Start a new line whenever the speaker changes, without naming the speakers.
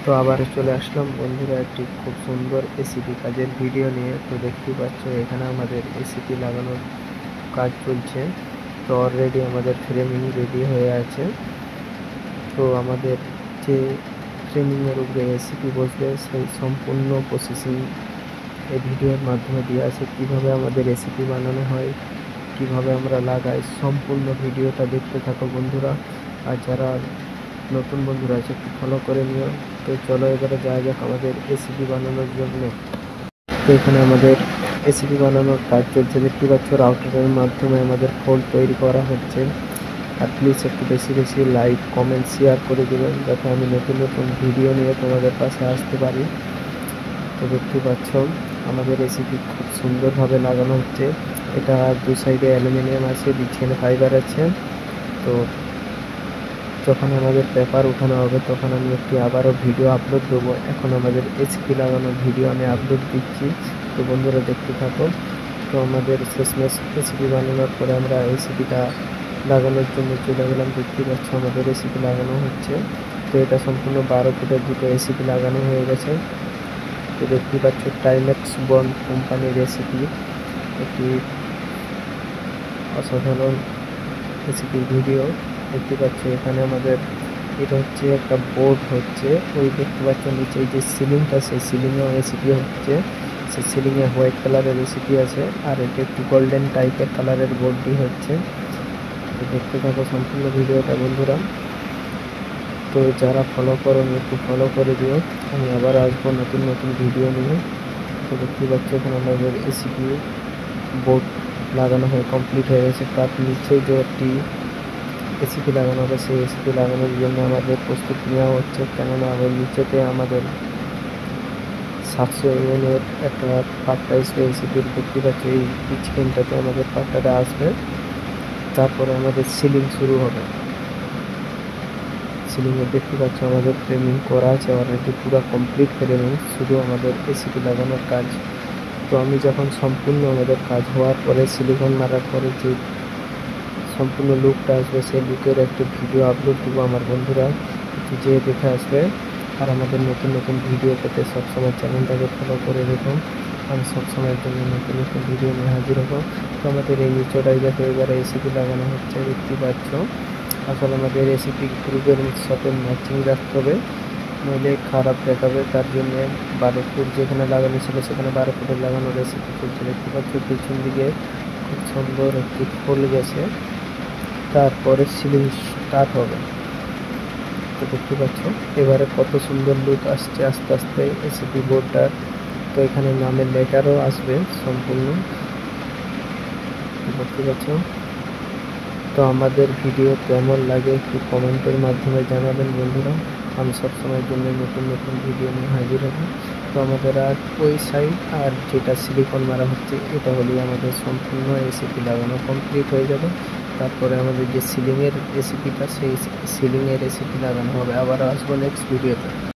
তো আবার চলে আসলাম বন্ধুরা একটি খুব সুন্দর এসিপি কাজের ভিডিও নিয়ে। তো দেখতেই পাচ্ছ এখানে আমাদের এসিপি লাগানোর কাজ চলছে। তো অলরেডি আমাদের ফ্রেমিং রেডি হয়ে আছে। তো আমাদের যে ফ্রেমিংয়ের উপরে এসিপি বসবে সেই সম্পূর্ণ প্রসেসিং এই ভিডিওর মাধ্যমে দিয়ে আছে। কীভাবে আমাদের এসিপি বানানো হয়, কিভাবে আমরা লাগাই, সম্পূর্ণ ভিডিওটা দেখতে থাকো বন্ধুরা। আর যারা নতুন বন্ধুরা আছে একটু ফলো করে নিও। তো চলো এবারে যাওয়া যাক আমাদের এসিপি বানানোর জন্য। তো এখানে আমাদের এসিপি বানানোর কাজ চলছে, দেখতে পাচ্ছ রাউটারের মাধ্যমে আমাদের ফোল্ড তৈরি করা হচ্ছে। আর প্লিজ একটু বেশি বেশি লাইক, কমেন্ট, শেয়ার করে দেবেন যাতে আমি নতুন নতুন ভিডিও নিয়ে তোমাদের পাশে আসতে পারি। তো দেখতে পাচ্ছ আমাদের এসিপি খুব সুন্দরভাবে লাগানো হচ্ছে। এটা দু সাইডে অ্যালুমিনিয়াম আছে, বিছিয়ানো ফাইবার আছে। তো যখন আমাদের পেপার উঠানো হবে তখন আমি একটি আবারও ভিডিও আপলোড দেবো। এখন আমাদের এসিপি লাগানোর ভিডিও আমি আপলোড দিচ্ছি, তো বন্ধুরা দেখতে থাকো। তো আমাদের শেষমেশ এসিপি বানানোর পরে আমরা এসিপিটা লাগানোর জন্য চলে গেলাম। দেখতে পাচ্ছ আমাদের এসিপি লাগানো হচ্ছে। তো এটা সম্পূর্ণ 12 ফুটের দুটো এসিপি লাগানো হয়ে গেছে। তো দেখতে পাচ্ছ টাইমেক্স বন্ড কোম্পানির এসিপি, একটি অসাধারণ এসিপির ভিডিও দেখতে পাচ্ছ। এখানে আমাদের এটা হচ্ছে একটা বোর্ড হচ্ছে, ওই দেখতে পাচ্ছ নিচে যে সিলিংটা, সেই সিলিংয়েও এসিপি হচ্ছে। সেই সিলিংয়ে হোয়াইট কালারের এসিপি আছে, আর এটা একটু গোল্ডেন টাইপের কালারের বোর্ডটি হচ্ছে। তো দেখতে থাকো সম্পূর্ণ ভিডিওটা বন্ধুরা। তো যারা ফলো করো একটু ফলো করে দিও, আমি আবার আসবো নতুন নতুন ভিডিও নিয়ে। তো দেখতে পাচ্ছ এখানে আমাদের এসিপি বোর্ড লাগানো হয়ে কমপ্লিট হয়ে গেছে। তার নিচে যে একটি এসিপি লাগানো হবে, সেই এসিপি লাগানোর জন্য আমাদের প্রস্তুতি নেওয়া হচ্ছে। কেননা ওই নিচেতে আমাদের 700 mm একটা পাট্টা আসবে এসিপির। দেখতে পাচ্ছি এই স্ক্রিনটাতে আমাদের পাট্টাটা আসবে। তারপরে আমাদের সিলিং শুরু হবে। সিলিংয়ে দেখতে পাচ্ছ আমাদের ফ্রেমিং করা আছে অলরেডি, পুরো কমপ্লিট ফ্রেমিং, শুধু আমাদের এসিপি লাগানোর কাজ। তো আমি যখন সম্পূর্ণ আমাদের কাজ হওয়ার পরে সিলিকন মারার পরে যে সম্পূর্ণ লুকটা আসবে, সেই লুকের একটি ভিডিও আপলোড দেবো আমার বন্ধুরা, একটু যেয়ে দেখে আসবে। আর আমাদের নতুন নতুন ভিডিও পেতে সবসময় চ্যানেলটাকে ফলো করে রেখো। আমি সবসময়ের জন্য নতুন নতুন ভিডিও নিয়ে হাজির হবো। তো আমাদের এই নিচটাই দেখো এবারে এসিপি লাগানো হচ্ছে, দেখতে পাচ্ছ। আসলে আমাদের এসিপি গ্রুপের সাথে ম্যাচিং রাখতে হবে, নইলে খারাপ দেখাবে। তার জন্য 12 ফুট যেখানে লাগানো ছিল সেখানে 12 ফুটের লাগানোর এসিপি চলছে। দেখতে পাচ্ছ পিছন দিকে খুব সুন্দর একটি ফুল গেছে, তারপরে সিলিং স্টার্ট হবে। তো দেখতে পাচ্ছ এবারে কত সুন্দর লুক আসছে আস্তে আস্তে এসিপি বোর্ডটার। তো এখানে নামের লেটারও আসবে সম্পূর্ণ, দেখতে পাচ্ছ। তো আমাদের ভিডিও কেমন লাগে একটু কমেন্টের মাধ্যমে জানাবেন বন্ধুরা। আমি সবসময়ের জন্য নতুন নতুন ভিডিও নিয়ে হাজির হব। তো আমাদের আর ওই সাইড আর যেটা সিলিকন মারা হচ্ছে, এটা হলেই আমাদের সম্পূর্ণ এসিপি লাগানো কমপ্লিট হয়ে যাবে। তারপরে আমাদের যে সিলিংয়ের রেসিপিটা, সেই সিলিংয়ের রেসিপি লাগানো হবে। আবার আসবো নেক্সট ভিডিওতে।